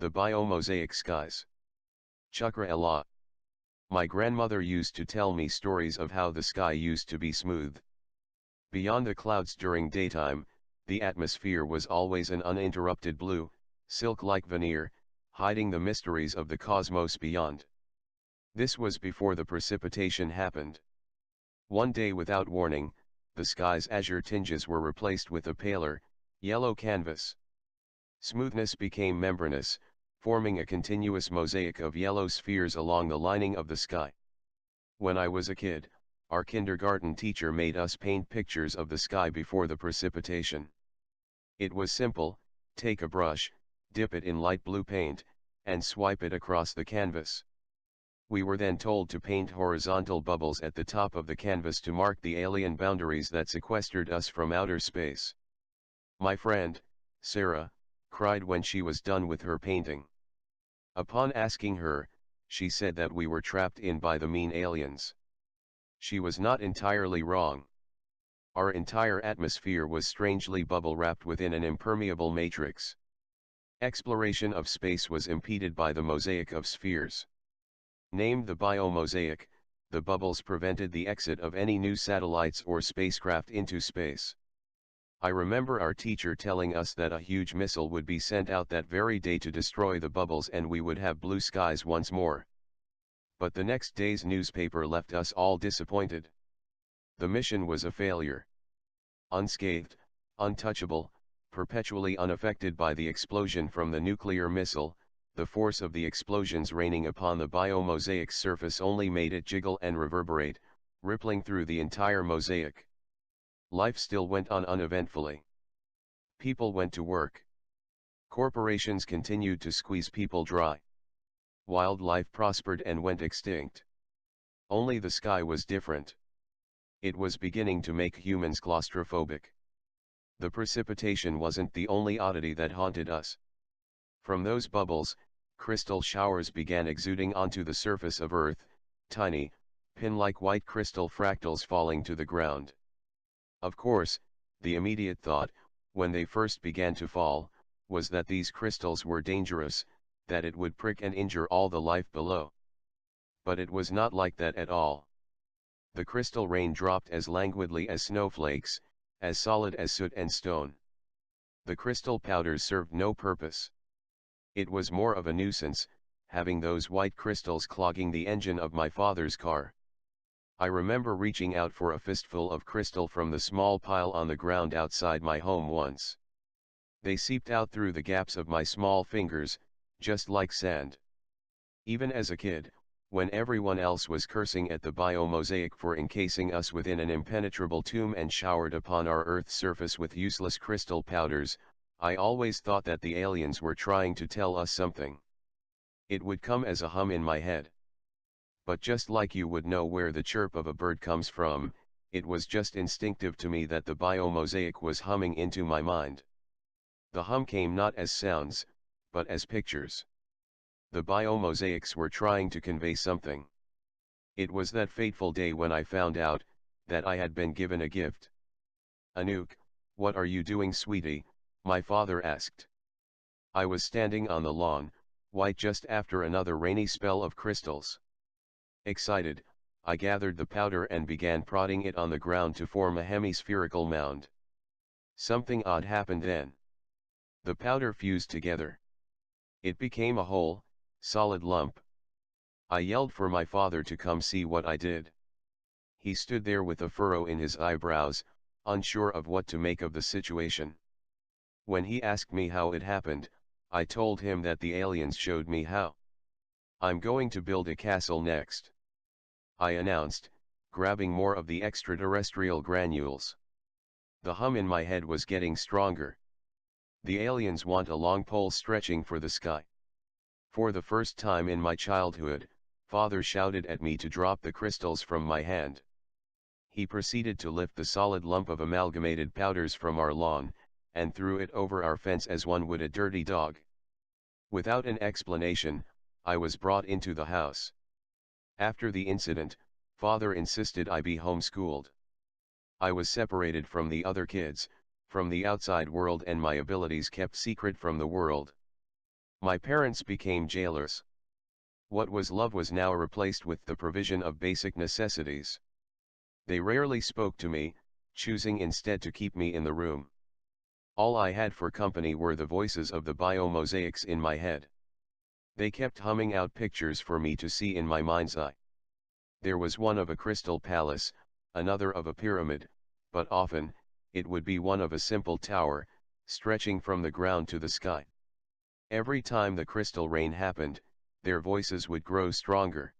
The Biomosaic Skies. Chakra Elan. My grandmother used to tell me stories of how the sky used to be smooth. Beyond the clouds during daytime, the atmosphere was always an uninterrupted blue, silk-like veneer, hiding the mysteries of the cosmos beyond. This was before the precipitation happened. One day without warning, the sky's azure tinges were replaced with a paler, yellow canvas. Smoothness became membranous, forming a continuous mosaic of yellow spheres along the lining of the sky. When I was a kid, our kindergarten teacher made us paint pictures of the sky before the precipitation. It was simple: take a brush, dip it in light blue paint, and swipe it across the canvas. We were then told to paint horizontal bubbles at the top of the canvas to mark the alien boundaries that sequestered us from outer space. My friend, Sarah, cried when she was done with her painting. Upon asking her, she said that we were trapped in by the mean aliens. She was not entirely wrong. Our entire atmosphere was strangely bubble-wrapped within an impermeable matrix. Exploration of space was impeded by the mosaic of spheres. Named the Biomosaic, the bubbles prevented the exit of any new satellites or spacecraft into space. I remember our teacher telling us that a huge missile would be sent out that very day to destroy the bubbles and we would have blue skies once more. But the next day's newspaper left us all disappointed. The mission was a failure. Unscathed, untouchable, perpetually unaffected by the explosion from the nuclear missile, the force of the explosions raining upon the biomosaic's surface only made it jiggle and reverberate, rippling through the entire mosaic. Life still went on uneventfully. People went to work. Corporations continued to squeeze people dry. Wildlife prospered and went extinct. Only the sky was different. It was beginning to make humans claustrophobic. The precipitation wasn't the only oddity that haunted us. From those bubbles, crystal showers began exuding onto the surface of Earth, tiny, pin-like white crystal fractals falling to the ground. Of course, the immediate thought, when they first began to fall, was that these crystals were dangerous, that it would prick and injure all the life below. But it was not like that at all. The crystal rain dropped as languidly as snowflakes, as solid as soot and stone. The crystal powders served no purpose. It was more of a nuisance, having those white crystals clogging the engine of my father's car. I remember reaching out for a fistful of crystal from the small pile on the ground outside my home once. They seeped out through the gaps of my small fingers, just like sand. Even as a kid, when everyone else was cursing at the biomosaic for encasing us within an impenetrable tomb and showered upon our Earth's surface with useless crystal powders, I always thought that the aliens were trying to tell us something. It would come as a hum in my head. But just like you would know where the chirp of a bird comes from, it was just instinctive to me that the biomosaic was humming into my mind. The hum came not as sounds, but as pictures. The biomosaics were trying to convey something. It was that fateful day when I found out that I had been given a gift. "Anouk, what are you doing, sweetie?" my father asked. I was standing on the lawn, white just after another rainy spell of crystals. Excited, I gathered the powder and began prodding it on the ground to form a hemispherical mound. Something odd happened then. The powder fused together. It became a whole, solid lump. I yelled for my father to come see what I did. He stood there with a furrow in his eyebrows, unsure of what to make of the situation. When he asked me how it happened, I told him that the aliens showed me how. "I'm going to build a castle next," I announced, grabbing more of the extraterrestrial granules. The hum in my head was getting stronger. The aliens want a long pole stretching for the sky. For the first time in my childhood, Father shouted at me to drop the crystals from my hand. He proceeded to lift the solid lump of amalgamated powders from our lawn, and threw it over our fence as one would a dirty dog. Without an explanation, I was brought into the house. After the incident, Father insisted I be homeschooled. I was separated from the other kids, from the outside world, and my abilities kept secret from the world. My parents became jailers. What was love was now replaced with the provision of basic necessities. They rarely spoke to me, choosing instead to keep me in the room. All I had for company were the voices of the biomosaics in my head. They kept humming out pictures for me to see in my mind's eye. There was one of a crystal palace, another of a pyramid, but often, it would be one of a simple tower, stretching from the ground to the sky. Every time the crystal rain happened, their voices would grow stronger.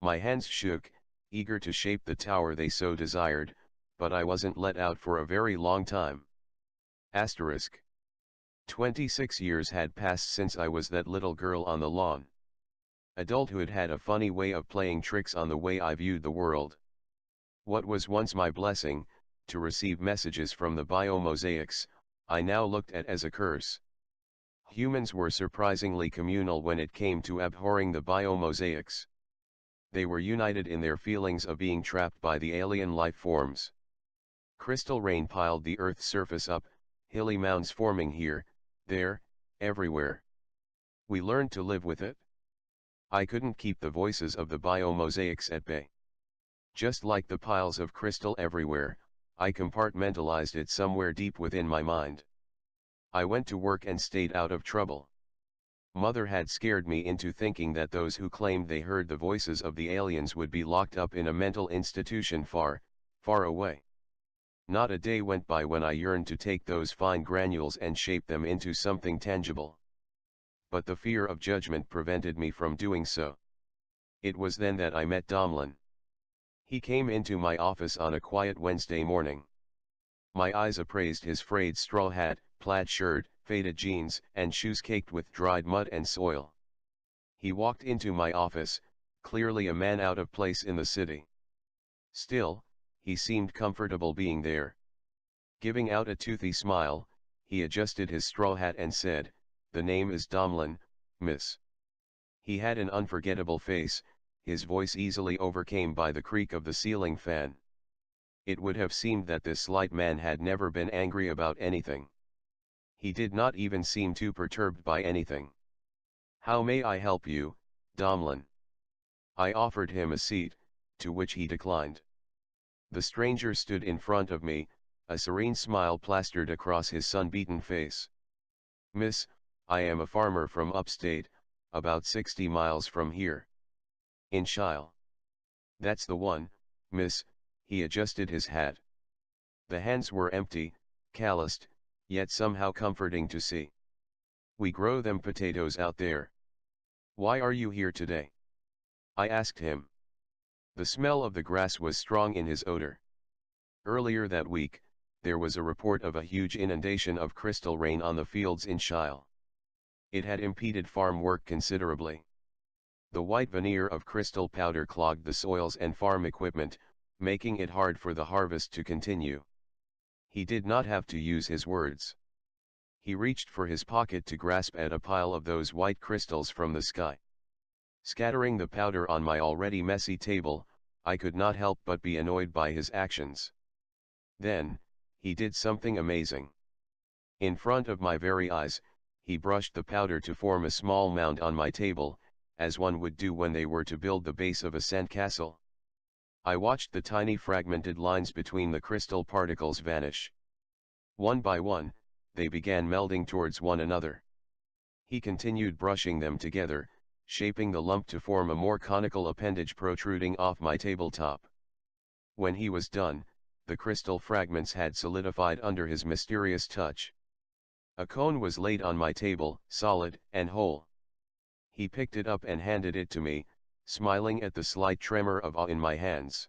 My hands shook, eager to shape the tower they so desired, but I wasn't let out for a very long time. Asterisk. 26 years had passed since I was that little girl on the lawn. Adulthood had a funny way of playing tricks on the way I viewed the world. What was once my blessing, to receive messages from the biomosaics, I now looked at as a curse. Humans were surprisingly communal when it came to abhorring the biomosaics. They were united in their feelings of being trapped by the alien life forms. Crystal rain piled the Earth's surface up, hilly mounds forming here, there, everywhere. We learned to live with it. I couldn't keep the voices of the biomosaics at bay. Just like the piles of crystal everywhere, I compartmentalized it somewhere deep within my mind. I went to work and stayed out of trouble. Mother had scared me into thinking that those who claimed they heard the voices of the aliens would be locked up in a mental institution far, far away. Not a day went by when I yearned to take those fine granules and shape them into something tangible. But the fear of judgment prevented me from doing so. It was then that I met Domlin. He came into my office on a quiet Wednesday morning. My eyes appraised his frayed straw hat, plaid shirt, faded jeans, and shoes caked with dried mud and soil. He walked into my office, clearly a man out of place in the city. Still, he seemed comfortable being there. Giving out a toothy smile, he adjusted his straw hat and said, "The name is Domlin, miss." He had an unforgettable face, his voice easily overcame by the creak of the ceiling fan. It would have seemed that this slight man had never been angry about anything. He did not even seem too perturbed by anything. "How may I help you, Domlin?" I offered him a seat, to which he declined. The stranger stood in front of me, a serene smile plastered across his sun-beaten face. "Miss, I am a farmer from upstate, about 60 miles from here. In Shile." "That's the one, miss." He adjusted his hat. The hands were empty, calloused, yet somehow comforting to see. "We grow them potatoes out there." "Why are you here today?" I asked him. The smell of the grass was strong in his odor. Earlier that week, there was a report of a huge inundation of crystal rain on the fields in Shile. It had impeded farm work considerably. The white veneer of crystal powder clogged the soils and farm equipment, making it hard for the harvest to continue. He did not have to use his words. He reached for his pocket to grasp at a pile of those white crystals from the sky. Scattering the powder on my already messy table, I could not help but be annoyed by his actions. Then, he did something amazing. In front of my very eyes, he brushed the powder to form a small mound on my table, as one would do when they were to build the base of a sandcastle. I watched the tiny fragmented lines between the crystal particles vanish. One by one, they began melding towards one another. He continued brushing them together, shaping the lump to form a more conical appendage protruding off my tabletop. When he was done, the crystal fragments had solidified under his mysterious touch. A cone was laid on my table, solid and whole. He picked it up and handed it to me, smiling at the slight tremor of awe in my hands.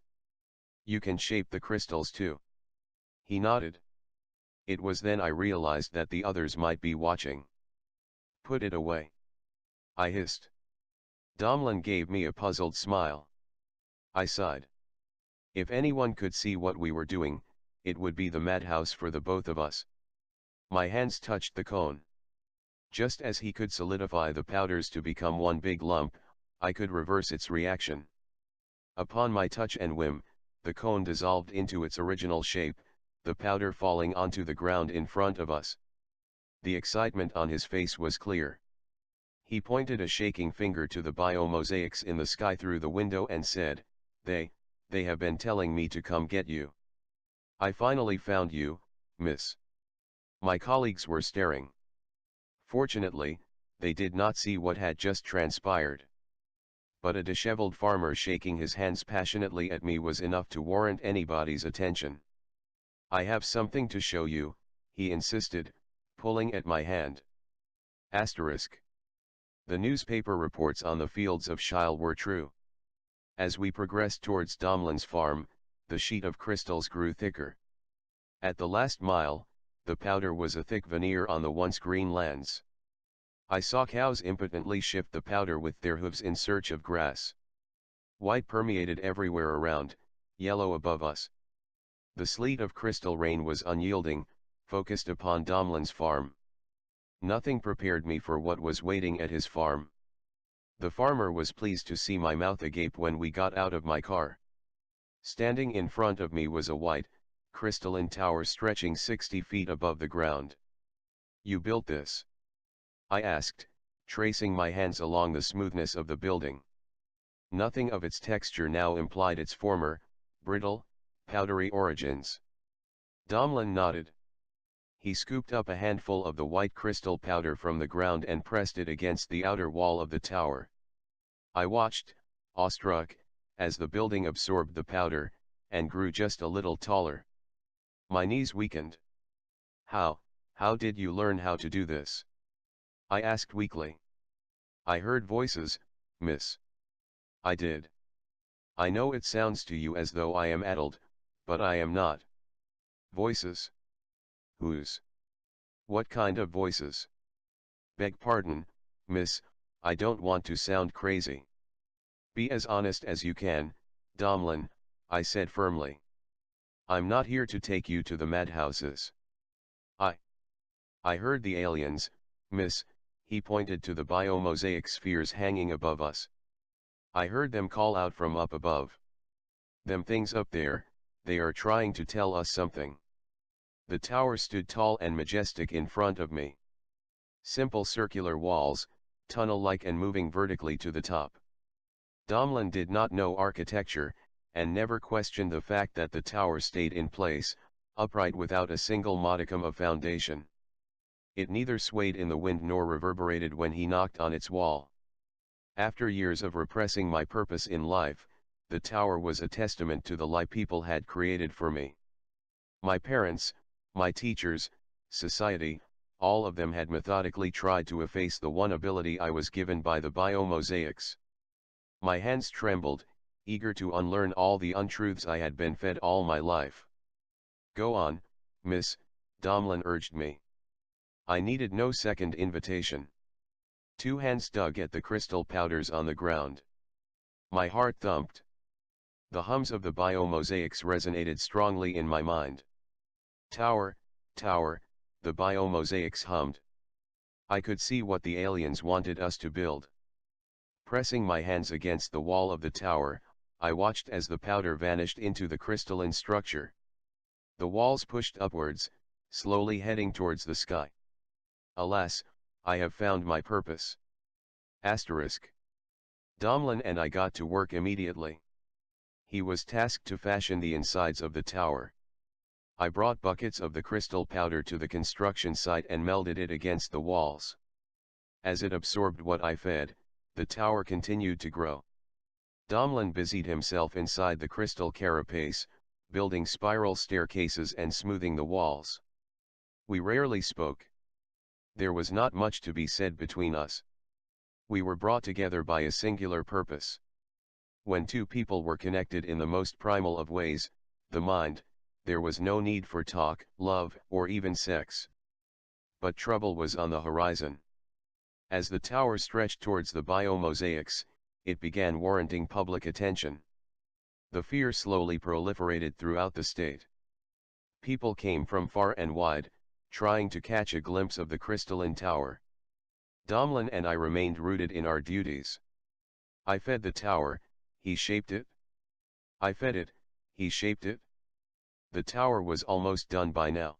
"You can shape the crystals too." He nodded. It was then I realized that the others might be watching. "Put it away," I hissed. Domlin gave me a puzzled smile. I sighed. If anyone could see what we were doing, it would be the madhouse for the both of us. My hands touched the cone. Just as he could solidify the powders to become one big lump, I could reverse its reaction. Upon my touch and whim, the cone dissolved into its original shape, the powder falling onto the ground in front of us. The excitement on his face was clear. He pointed a shaking finger to the biomosaics in the sky through the window and said, they have been telling me to come get you. I finally found you, miss. My colleagues were staring. Fortunately, they did not see what had just transpired. But a disheveled farmer shaking his hands passionately at me was enough to warrant anybody's attention. I have something to show you, he insisted, pulling at my hand. Asterisk. The newspaper reports on the fields of Shile were true. As we progressed towards Domlin's farm, the sheet of crystals grew thicker. At the last mile, the powder was a thick veneer on the once green lands. I saw cows impotently shift the powder with their hooves in search of grass. White permeated everywhere around, yellow above us. The sleet of crystal rain was unyielding, focused upon Domlin's farm. Nothing prepared me for what was waiting at his farm. The farmer was pleased to see my mouth agape when we got out of my car. Standing in front of me was a white, crystalline tower stretching 60 feet above the ground. You built this? I asked, tracing my hands along the smoothness of the building. Nothing of its texture now implied its former, brittle, powdery origins. Domlin nodded. He scooped up a handful of the white crystal powder from the ground and pressed it against the outer wall of the tower. I watched, awestruck, as the building absorbed the powder, and grew just a little taller. My knees weakened. How did you learn how to do this? I asked weakly. I heard voices, miss. I did. I know it sounds to you as though I am addled, but I am not. Voices? Whose? What kind of voices? Beg pardon, miss, I don't want to sound crazy. Be as honest as you can, Domlin, I said firmly. I'm not here to take you to the madhouses. I heard the aliens, miss, he pointed to the biomosaic spheres hanging above us. I heard them call out from up above. Them things up there, they are trying to tell us something. The tower stood tall and majestic in front of me. Simple circular walls, tunnel-like and moving vertically to the top. Domlin did not know architecture, and never questioned the fact that the tower stayed in place, upright without a single modicum of foundation. It neither swayed in the wind nor reverberated when he knocked on its wall. After years of repressing my purpose in life, the tower was a testament to the life people had created for me. My parents, my teachers, society, all of them had methodically tried to efface the one ability I was given by the biomosaics. My hands trembled, eager to unlearn all the untruths I had been fed all my life. Go on, miss, Domlin urged me. I needed no second invitation. 2 hands dug at the crystal powders on the ground. My heart thumped. The hums of the biomosaics resonated strongly in my mind. Tower, tower, the biomosaics hummed. I could see what the aliens wanted us to build. Pressing my hands against the wall of the tower, I watched as the powder vanished into the crystalline structure. The walls pushed upwards, slowly heading towards the sky. Alas, I have found my purpose. Asterisk. Domlin and I got to work immediately. He was tasked to fashion the insides of the tower. I brought buckets of the crystal powder to the construction site and melded it against the walls. As it absorbed what I fed, the tower continued to grow. Domlin busied himself inside the crystal carapace, building spiral staircases and smoothing the walls. We rarely spoke. There was not much to be said between us. We were brought together by a singular purpose. When two people were connected in the most primal of ways, the mind, there was no need for talk, love, or even sex. But trouble was on the horizon. As the tower stretched towards the biomosaics, it began warranting public attention. The fear slowly proliferated throughout the state. People came from far and wide, trying to catch a glimpse of the crystalline tower. Domlin and I remained rooted in our duties. I fed the tower, he shaped it. I fed it, he shaped it. The tower was almost done by now.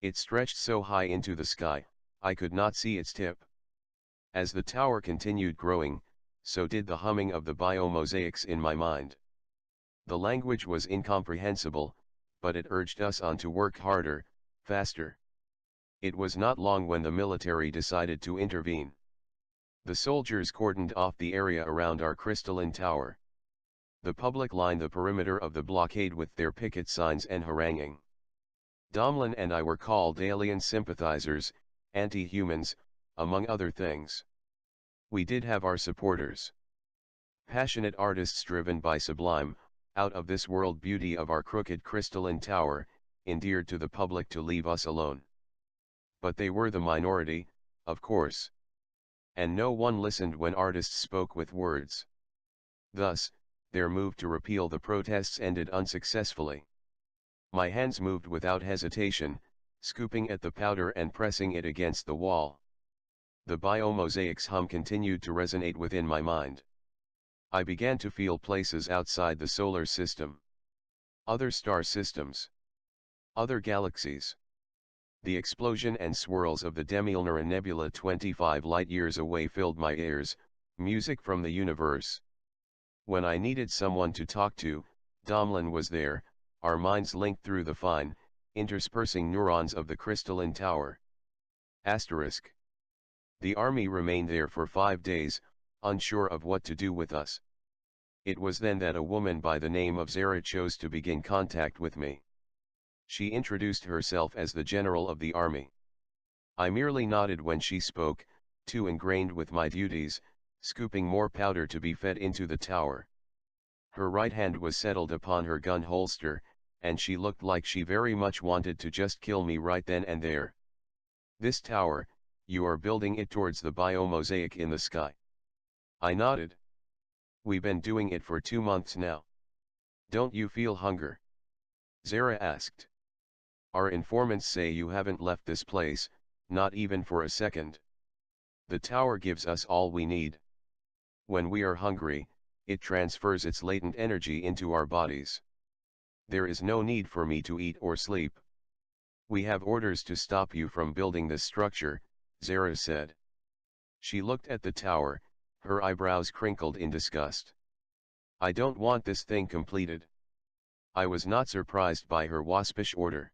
It stretched so high into the sky, I could not see its tip. As the tower continued growing, so did the humming of the biomosaics in my mind. The language was incomprehensible, but it urged us on to work harder, faster. It was not long when the military decided to intervene. The soldiers cordoned off the area around our crystalline tower. The public lined the perimeter of the blockade with their picket signs and haranguing. Domlin and I were called alien sympathizers, anti-humans, among other things. We did have our supporters. Passionate artists driven by sublime, out-of-this-world beauty of our crooked crystalline tower, endeared to the public to leave us alone. But they were the minority, of course. And no one listened when artists spoke with words. Thus, their move to repeal the protests ended unsuccessfully. My hands moved without hesitation, scooping at the powder and pressing it against the wall. The biomosaic's hum continued to resonate within my mind. I began to feel places outside the solar system. Other star systems. Other galaxies. The explosion and swirls of the Demilnera Nebula 25 light-years away filled my ears, music from the universe. When I needed someone to talk to, Domlin was there, our minds linked through the fine, interspersing neurons of the crystalline tower. Asterisk. The army remained there for 5 days, unsure of what to do with us. It was then that a woman by the name of Zara chose to begin contact with me. She introduced herself as the general of the army. I merely nodded when she spoke, too ingrained with my duties, scooping more powder to be fed into the tower. Her right hand was settled upon her gun holster, and she looked like she very much wanted to just kill me right then and there. This tower, you are building it towards the biomosaic in the sky. I nodded. We've been doing it for 2 months now. Don't you feel hunger? Zara asked. Our informants say you haven't left this place, not even for a second. The tower gives us all we need. When we are hungry, it transfers its latent energy into our bodies. There is no need for me to eat or sleep. We have orders to stop you from building this structure, Zara said. She looked at the tower, her eyebrows crinkled in disgust. I don't want this thing completed. I was not surprised by her waspish order.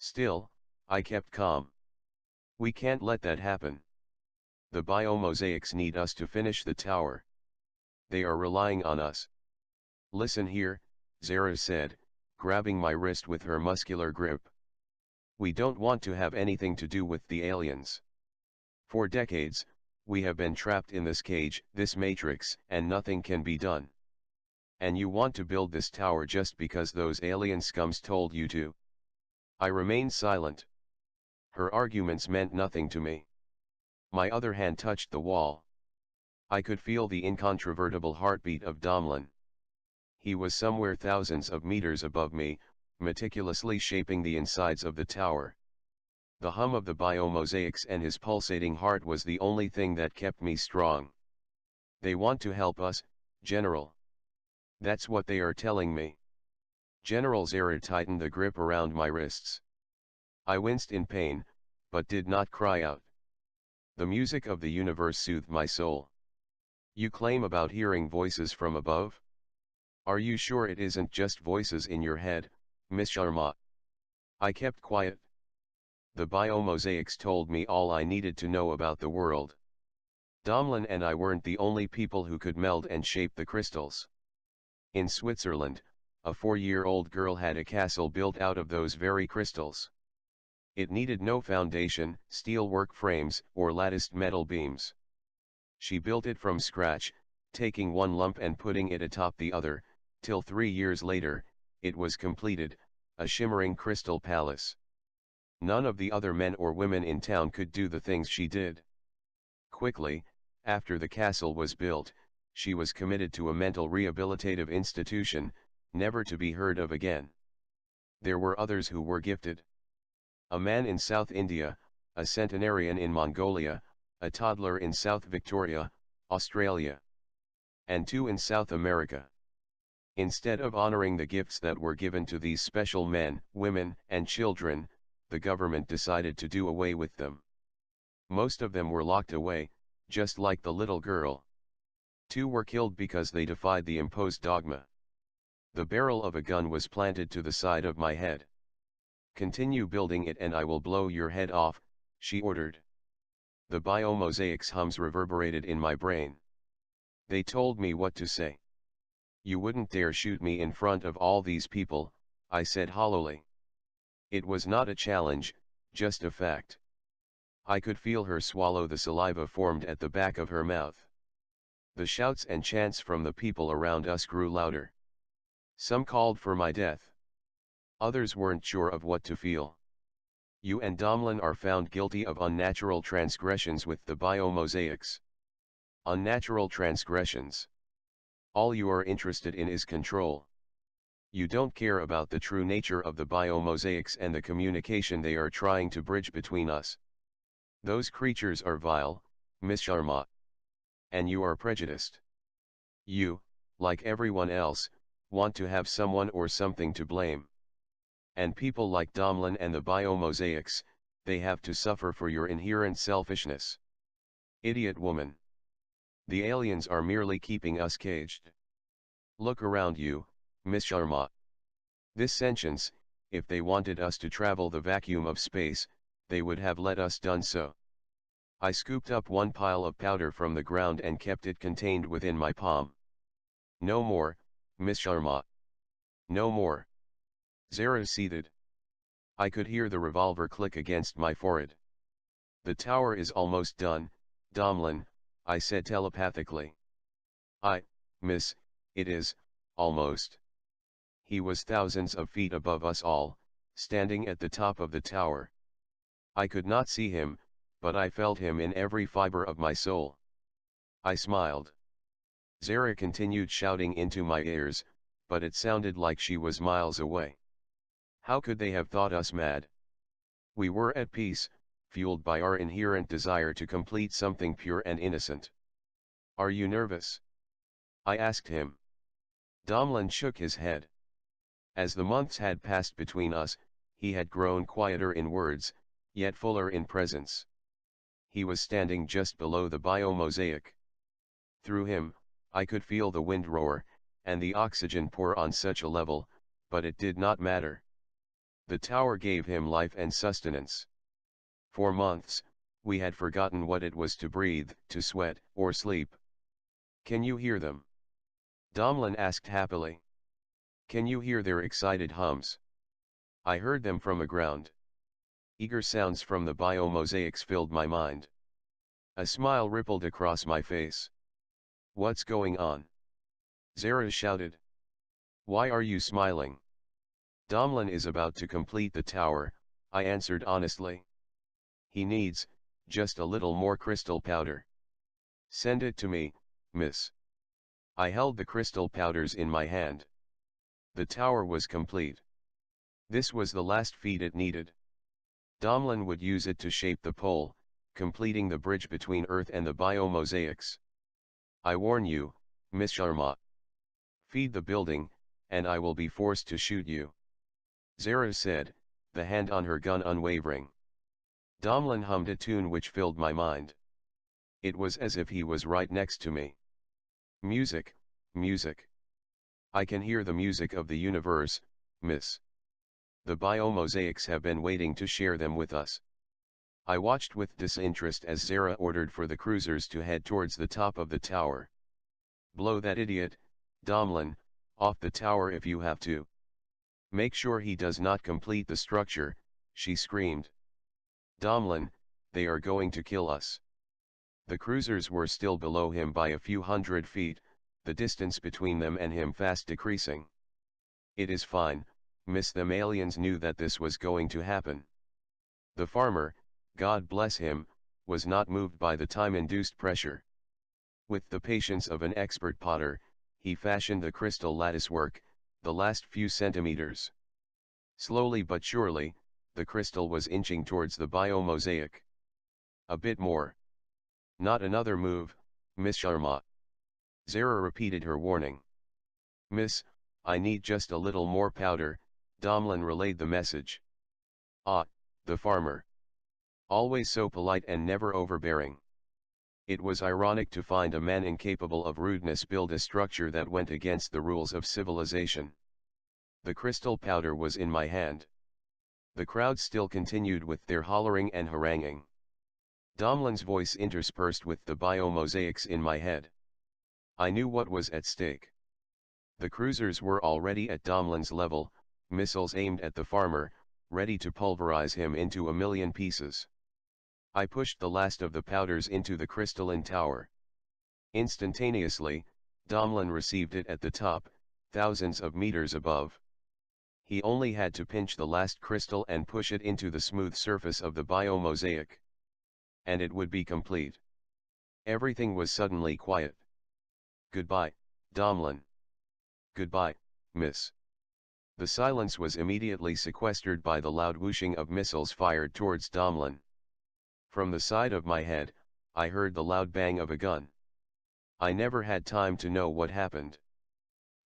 Still, I kept calm. We can't let that happen. The biomosaics need us to finish the tower. They are relying on us. Listen here, Zara said, grabbing my wrist with her muscular grip. We don't want to have anything to do with the aliens. For decades, we have been trapped in this cage, this matrix, and nothing can be done. And you want to build this tower just because those alien scums told you to? I remained silent. Her arguments meant nothing to me. My other hand touched the wall. I could feel the incontrovertible heartbeat of Domlin. He was somewhere thousands of meters above me, meticulously shaping the insides of the tower. The hum of the biomosaics and his pulsating heart was the only thing that kept me strong. They want to help us, General. That's what they are telling me. General Zara tightened the grip around my wrists. I winced in pain, but did not cry out. The music of the universe soothed my soul. You claim about hearing voices from above? Are you sure it isn't just voices in your head, Miss Sharma? I kept quiet. The biomosaics told me all I needed to know about the world. Domlin and I weren't the only people who could meld and shape the crystals. In Switzerland, a 4-year-old girl had a castle built out of those very crystals. It needed no foundation, steelwork frames, or latticed metal beams. She built it from scratch, taking one lump and putting it atop the other, till 3 years later, it was completed, a shimmering crystal palace. None of the other men or women in town could do the things she did. Quickly, after the castle was built, she was committed to a mental rehabilitative institution, never to be heard of again. There were others who were gifted. A man in South India, a centenarian in Mongolia, a toddler in South Victoria, Australia, and 2 in South America. Instead of honoring the gifts that were given to these special men, women, and children, the government decided to do away with them. Most of them were locked away, just like the little girl. 2 were killed because they defied the imposed dogma. The barrel of a gun was planted to the side of my head. "Continue building it and I will blow your head off," she ordered. The Biomosaic's hums reverberated in my brain. They told me what to say. "You wouldn't dare shoot me in front of all these people," I said hollowly. It was not a challenge, just a fact. I could feel her swallow the saliva formed at the back of her mouth. The shouts and chants from the people around us grew louder. Some called for my death. Others weren't sure of what to feel. "You and Domlin are found guilty of unnatural transgressions with the Biomosaics." Unnatural transgressions. All you are interested in is control. You don't care about the true nature of the Biomosaics and the communication they are trying to bridge between us. Those creatures are vile, Miss Sharma. And you are prejudiced. You, like everyone else, want to have someone or something to blame. And people like Domlin and the Biomosaics, they have to suffer for your inherent selfishness. Idiot woman. The aliens are merely keeping us caged. Look around you, Miss Sharma. This sentience, if they wanted us to travel the vacuum of space, they would have let us done so. I scooped up one pile of powder from the ground and kept it contained within my palm. "No more, Miss Sharma. No more." Zara seethed. I could hear the revolver click against my forehead. "The tower is almost done, Domlin," I said telepathically. Miss, it is, almost." He was thousands of feet above us all, standing at the top of the tower. I could not see him, but I felt him in every fiber of my soul. I smiled. Zara continued shouting into my ears, but it sounded like she was miles away. How could they have thought us mad? We were at peace, fueled by our inherent desire to complete something pure and innocent. "Are you nervous?" I asked him. Domlin shook his head. As the months had passed between us, he had grown quieter in words, yet fuller in presence. He was standing just below the Biomosaic. Through him, I could feel the wind roar, and the oxygen pour on such a level, but it did not matter. The tower gave him life and sustenance. For months, we had forgotten what it was to breathe, to sweat, or sleep. "Can you hear them?" Domlin asked happily. "Can you hear their excited hums?" I heard them from the ground. Eager sounds from the Biomosaics filled my mind. A smile rippled across my face. "What's going on?" Zara shouted. "Why are you smiling?" "Domlin is about to complete the tower," I answered honestly. "He needs, just a little more crystal powder." "Send it to me, miss." I held the crystal powders in my hand. The tower was complete. This was the last feed it needed. Domlin would use it to shape the pole, completing the bridge between Earth and the Biomosaics. "I warn you, Miss Sharma. Feed the building, and I will be forced to shoot you," Zara said, the hand on her gun unwavering. Domlin hummed a tune which filled my mind. It was as if he was right next to me. "Music, music. I can hear the music of the universe, miss. The Biomosaics have been waiting to share them with us." I watched with disinterest as Zara ordered for the cruisers to head towards the top of the tower. "Blow that idiot, Domlin, off the tower if you have to. Make sure he does not complete the structure," she screamed. "Domlin, they are going to kill us." The cruisers were still below him by a few hundred feet, the distance between them and him fast decreasing. "It is fine, miss." Them aliens knew that this was going to happen. The farmer, God bless him, was not moved by the time-induced pressure. With the patience of an expert potter, he fashioned the crystal latticework, the last few centimeters. Slowly but surely, the crystal was inching towards the Biomosaic. "A bit more. Not another move, Miss Sharma." Zara repeated her warning. "Miss, I need just a little more powder," Domlin relayed the message. Ah, the farmer. Always so polite and never overbearing. It was ironic to find a man incapable of rudeness build a structure that went against the rules of civilization. The crystal powder was in my hand. The crowd still continued with their hollering and haranguing. Domlin's voice interspersed with the biomosaics in my head. I knew what was at stake. The cruisers were already at Domlin's level, missiles aimed at the farmer, ready to pulverize him into a million pieces. I pushed the last of the powders into the crystalline tower. Instantaneously, Domlin received it at the top, thousands of meters above. He only had to pinch the last crystal and push it into the smooth surface of the biomosaic. And it would be complete. Everything was suddenly quiet. Goodbye, Domlin. Goodbye, miss. The silence was immediately sequestered by the loud whooshing of missiles fired towards Domlin. From the side of my head, I heard the loud bang of a gun. I never had time to know what happened.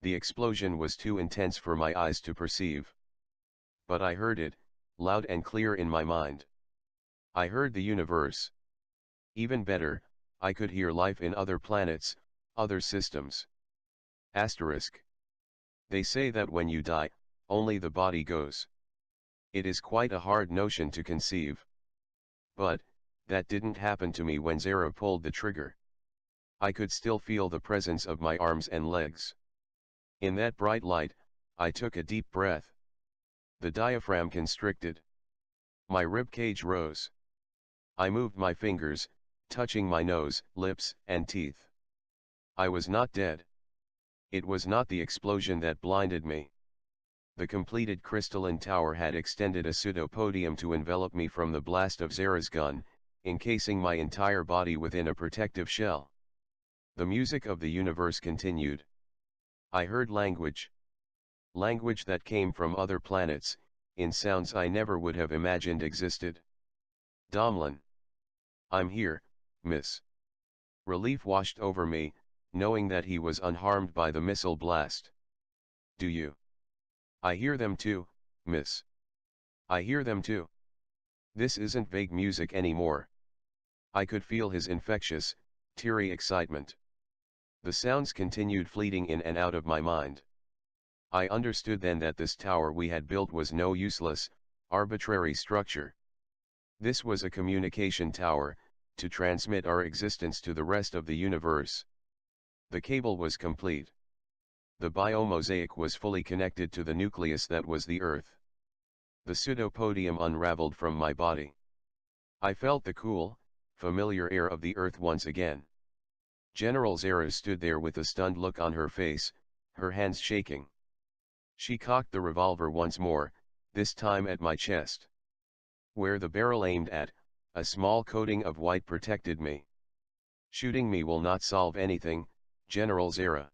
The explosion was too intense for my eyes to perceive. But I heard it, loud and clear in my mind. I heard the universe. Even better, I could hear life in other planets, other systems. Asterisk. They say that when you die, only the body goes. It is quite a hard notion to conceive. But, that didn't happen to me when Zara pulled the trigger. I could still feel the presence of my arms and legs. In that bright light, I took a deep breath. The diaphragm constricted. My ribcage rose. I moved my fingers, touching my nose, lips, and teeth. I was not dead. It was not the explosion that blinded me. The completed crystalline tower had extended a pseudopodium to envelop me from the blast of Zara's gun, encasing my entire body within a protective shell. The music of the universe continued. I heard language. Language that came from other planets, in sounds I never would have imagined existed. Domlin. I'm here, miss. Relief washed over me, knowing that he was unharmed by the missile blast. Do you? I hear them too, miss. I hear them too. This isn't vague music anymore. I could feel his infectious, teary excitement. The sounds continued fleeting in and out of my mind. I understood then that this tower we had built was no useless, arbitrary structure. This was a communication tower, to transmit our existence to the rest of the universe. The cable was complete. The biomosaic was fully connected to the nucleus that was the Earth. The pseudopodium unraveled from my body. I felt the cool, familiar air of the Earth once again. General Zara stood there with a stunned look on her face, her hands shaking. She cocked the revolver once more, this time at my chest. Where the barrel aimed at, a small coating of white protected me. Shooting me will not solve anything, General Zara.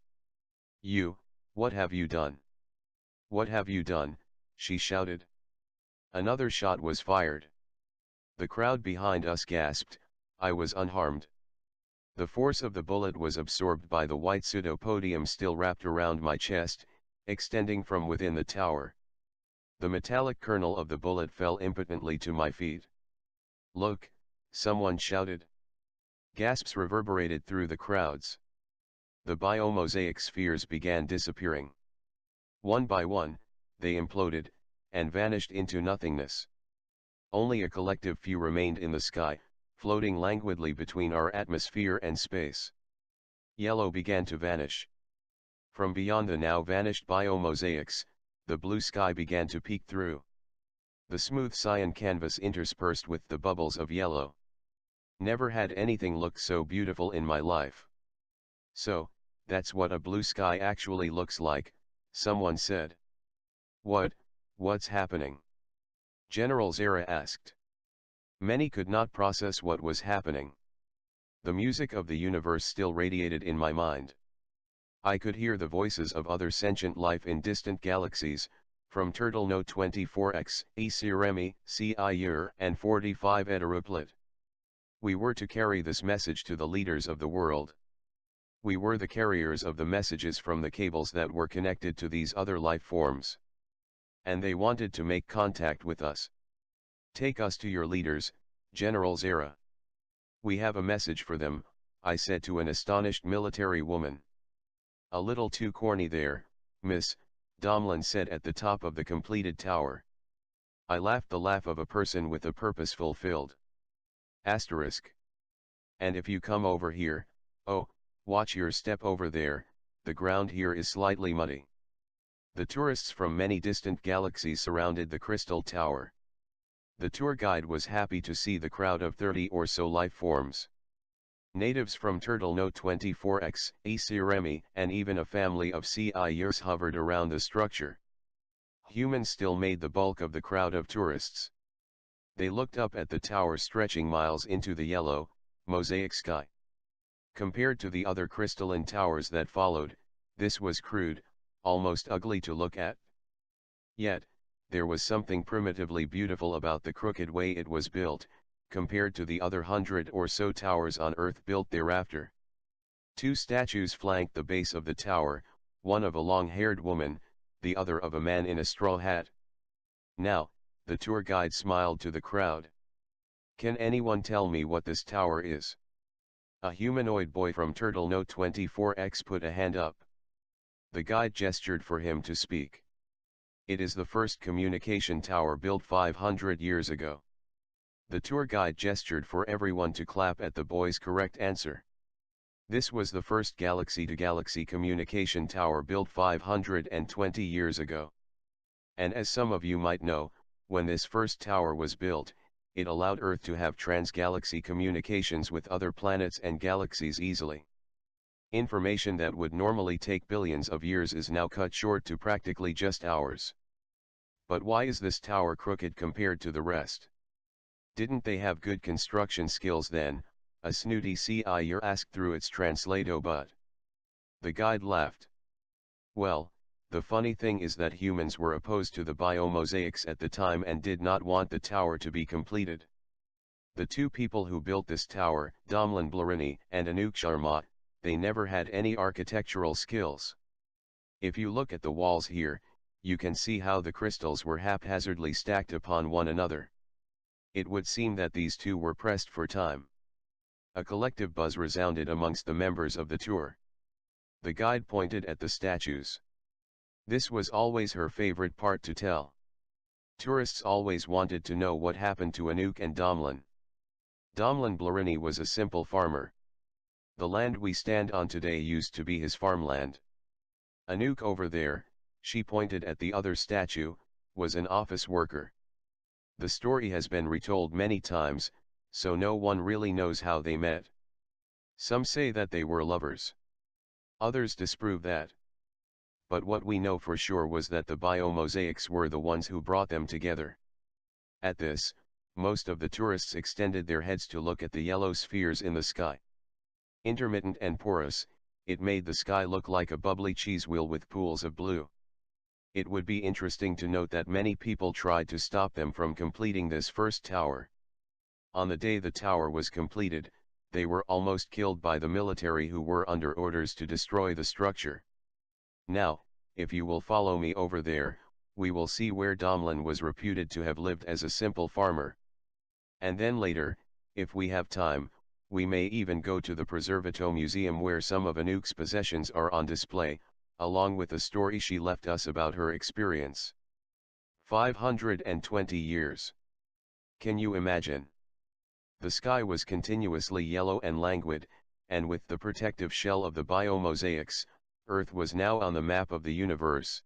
What have you done? What have you done? She shouted. Another shot was fired. The crowd behind us gasped. I was unharmed. The force of the bullet was absorbed by the white pseudopodium still wrapped around my chest, extending from within the tower. The metallic kernel of the bullet fell impotently to my feet. Look, someone shouted. Gasps reverberated through the crowds. The biomosaic spheres began disappearing. One by one, they imploded, and vanished into nothingness. Only a collective few remained in the sky, floating languidly between our atmosphere and space. Yellow began to vanish. From beyond the now vanished biomosaics, the blue sky began to peek through. The smooth cyan canvas interspersed with the bubbles of yellow. Never had anything looked so beautiful in my life. So, that's what a blue sky actually looks like, someone said. What's happening? General Zara asked. Many could not process what was happening. The music of the universe still radiated in my mind. I could hear the voices of other sentient life in distant galaxies, from Turtle Note 24X, Esiremi, Cir, and 45 Eteruplet. We were to carry this message to the leaders of the world. We were the carriers of the messages from the cables that were connected to these other life forms. And they wanted to make contact with us. Take us to your leaders, General Zara. We have a message for them, I said to an astonished military woman. A little too corny there, miss, Domlin said at the top of the completed tower. I laughed the laugh of a person with a purpose fulfilled. Asterisk. And if you come over here, oh, watch your step over there, the ground here is slightly muddy. The tourists from many distant galaxies surrounded the crystal tower. The tour guide was happy to see the crowd of 30 or so life forms. Natives from Turtle Note 24X, Aciremi, and even a family of sea ayers hovered around the structure. Humans still made the bulk of the crowd of tourists. They looked up at the tower stretching miles into the yellow, mosaic sky. Compared to the other crystalline towers that followed, this was crude, almost ugly to look at. Yet, there was something primitively beautiful about the crooked way it was built, compared to the other 100 or so towers on Earth built thereafter. Two statues flanked the base of the tower, one of a long-haired woman, the other of a man in a straw hat. Now, the tour guide smiled to the crowd. Can anyone tell me what this tower is? A humanoid boy from Turtle Note 24X put a hand up. The guide gestured for him to speak. It is the first communication tower built 500 years ago. The tour guide gestured for everyone to clap at the boy's correct answer. This was the first galaxy-to-galaxy communication tower built 520 years ago. And as some of you might know, when this first tower was built, it allowed Earth to have trans-galaxy communications with other planets and galaxies easily. Information that would normally take billions of years is now cut short to practically just hours. But why is this tower crooked compared to the rest? Didn't they have good construction skills then? A snooty sea ayer asked through its translato bud. The guide laughed. Well, the funny thing is that humans were opposed to the biomosaics at the time and did not want the tower to be completed. The two people who built this tower, Domlin Blarini and Anouk Sharma, they never had any architectural skills. If you look at the walls here, you can see how the crystals were haphazardly stacked upon one another. It would seem that these two were pressed for time. A collective buzz resounded amongst the members of the tour. The guide pointed at the statues. This was always her favorite part to tell. Tourists always wanted to know what happened to Anouk and Domlin. Domlin Blarini was a simple farmer. The land we stand on today used to be his farmland. Anouk over there, she pointed at the other statue, was an office worker. The story has been retold many times, so no one really knows how they met. Some say that they were lovers. Others disprove that. But what we know for sure was that the biomosaics were the ones who brought them together. At this, most of the tourists extended their heads to look at the yellow spheres in the sky. Intermittent and porous, it made the sky look like a bubbly cheese wheel with pools of blue. It would be interesting to note that many people tried to stop them from completing this first tower. On the day the tower was completed, they were almost killed by the military who were under orders to destroy the structure. Now, if you will follow me over there, we will see where Domlin was reputed to have lived as a simple farmer. And then later, if we have time, we may even go to the Preservato Museum where some of Anouk's possessions are on display, along with the story she left us about her experience. 520 years. Can you imagine? The sky was continuously yellow and languid, and with the protective shell of the biomosaics, Earth was now on the map of the universe.